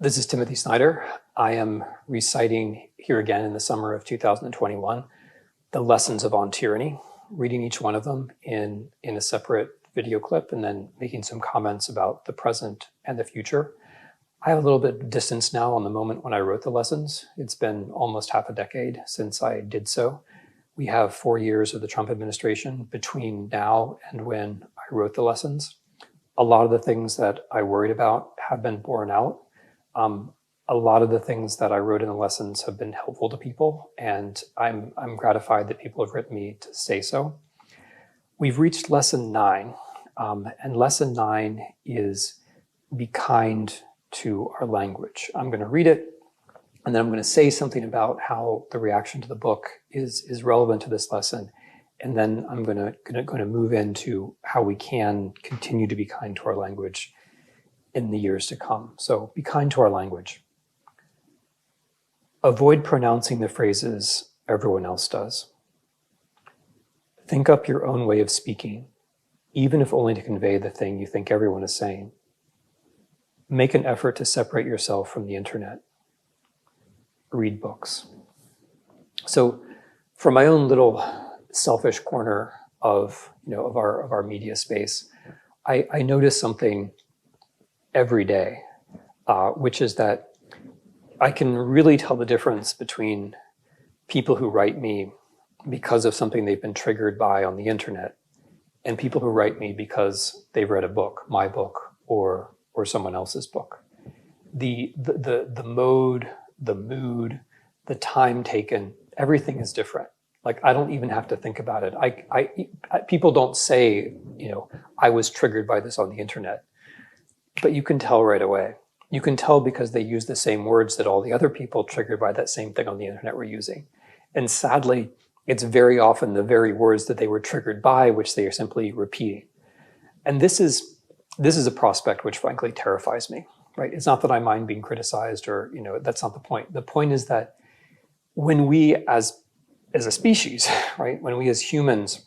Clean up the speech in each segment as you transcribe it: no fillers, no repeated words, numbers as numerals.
This is Timothy Snyder. I am reciting here again in the summer of 2021 the lessons of On Tyranny, reading each one of them in a separate video clip and then making some comments about the present and the future. I have a little bit of distance now on the moment when I wrote the lessons. It's been almost half a decade since I did so. We have 4 years of the Trump administration between now and when I wrote the lessons. A lot of the things that I worried about have been borne out. A lot of the things that I wrote in the lessons have been helpful to people, and I'm gratified that people have written me to say so. We've reached lesson 9, and lesson 9 is be kind to our language. I'm going to read it, and then I'm going to say something about how the reaction to the book is relevant to this lesson, and then I'm going to move into how we can continue to be kind to our language in the years to come. So be kind to our language. Avoid pronouncing the phrases everyone else does. Think up your own way of speaking, even if only to convey the thing you think everyone is saying. Make an effort to separate yourself from the internet. Read books. So from my own little selfish corner of our media space, I notice something every day, which is that I can really tell the difference between people who write me because of something they've been triggered by on the internet and people who write me because they've read a book, my book or someone else's book. The mode, the mood, the time taken, everything is different. Like, I don't even have to think about it. People don't say, I was triggered by this on the internet, but you can tell right away. You can tell because they use the same words that all the other people triggered by that same thing on the internet were using. And sadly, it's very often the very words that they were triggered by, which they are simply repeating. And this is a prospect which frankly terrifies me, right? It's not that I mind being criticized or, that's not the point. The point is that when we as a species, right, when we as humans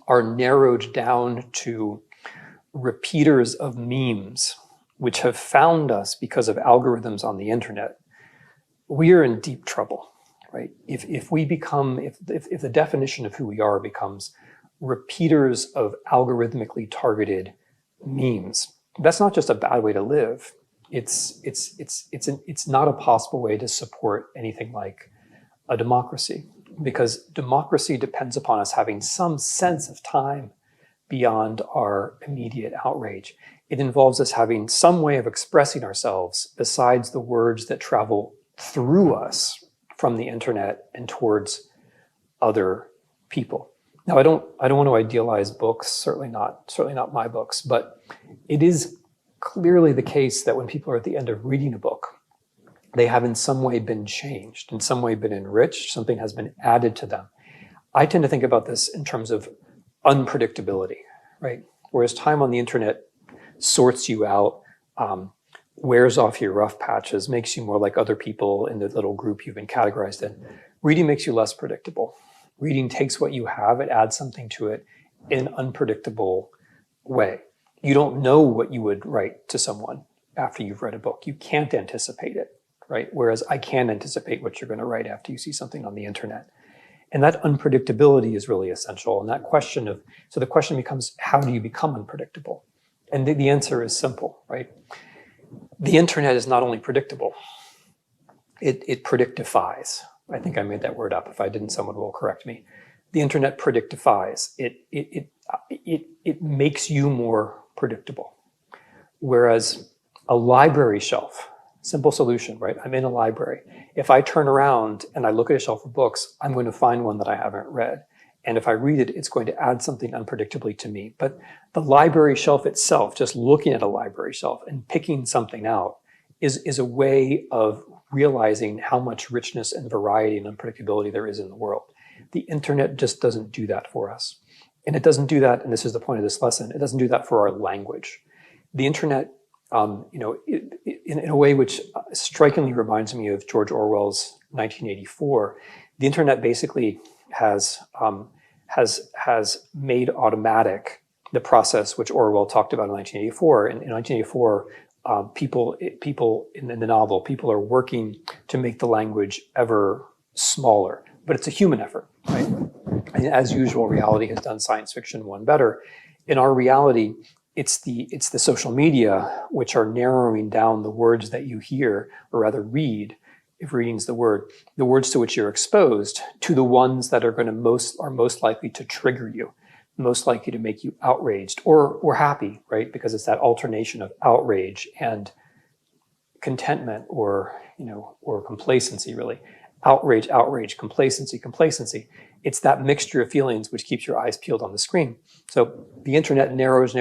are narrowed down to repeaters of memes, which have found us because of algorithms on the internet, we are in deep trouble, right? If the definition of who we are becomes repeaters of algorithmically targeted memes, that's not just a bad way to live. It's not a possible way to support anything like a democracy, because democracy depends upon us having some sense of time beyond our immediate outrage. It involves us having some way of expressing ourselves besides the words that travel through us from the internet and towards other people. Now, I don't want to idealize books, certainly not my books, but it is clearly the case that when people are at the end of reading a book, they have in some way been changed, in some way been enriched, something has been added to them. I tend to think about this in terms of unpredictability, right? Whereas time on the internet sorts you out, wears off your rough patches, makes you more like other people in the little group you've been categorized in. Reading makes you less predictable. Reading takes what you have, it adds something to it in an unpredictable way. You don't know what you would write to someone after you've read a book. You can't anticipate it, right? Whereas I can anticipate what you're going to write after you see something on the internet. And that unpredictability is really essential. And so the question becomes, how do you become unpredictable? And the answer is simple, right? The internet is not only predictable, it predictifies. I think I made that word up. If I didn't, someone will correct me. The internet predictifies. It makes you more predictable. Whereas a library shelf, simple solution, right? I'm in a library. If I turn around and I look at a shelf of books, I'm going to find one that I haven't read. And if I read it, it's going to add something unpredictably to me. But the library shelf itself, just looking at a library shelf and picking something out is a way of realizing how much richness and variety and unpredictability there is in the world. The internet just doesn't do that for us. And it doesn't do that, and this is the point of this lesson, it doesn't do that for our language. The internet, in a way which strikingly reminds me of George Orwell's 1984, the internet basically has made automatic the process which Orwell talked about in 1984. In 1984, people in the novel, people are working to make the language ever smaller, but it's a human effort, right? And as usual, reality has done science fiction one better. In our reality, it's the social media which are narrowing down the words that you hear, or rather read, if reading's the words to which you're exposed, to the ones that are most likely to trigger you, most likely to make you outraged or happy, right? Because it's that alternation of outrage and contentment, or complacency, really. Outrage, complacency. It's that mixture of feelings which keeps your eyes peeled on the screen. So the internet narrows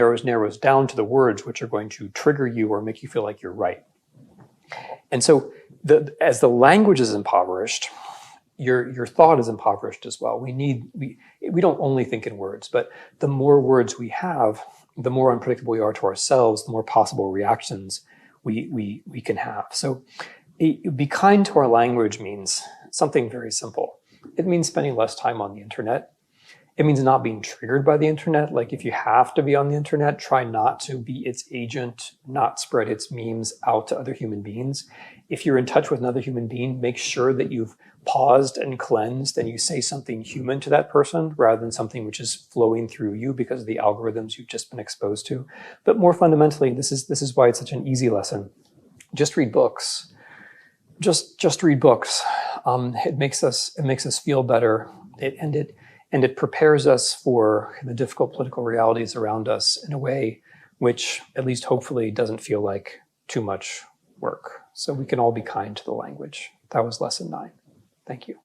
down to the words which are going to trigger you or make you feel like you're right. And so as the language is impoverished, your thought is impoverished as well. We don't only think in words, but the more words we have, the more unpredictable we are to ourselves, the more possible reactions we can have. So be kind to our language means something very simple. It means spending less time on the internet. It means not being triggered by the internet. Like, if you have to be on the internet, try not to be its agent, not spread its memes out to other human beings. If you're in touch with another human being, make sure that you've paused and cleansed and you say something human to that person rather than something which is flowing through you because of the algorithms you've just been exposed to. But more fundamentally, this is why it's such an easy lesson. Just read books. Just read books. It makes us feel better. It prepares us for the difficult political realities around us in a way which, at least hopefully, doesn't feel like too much work. So we can all be kind to the language. That was lesson 9. Thank you.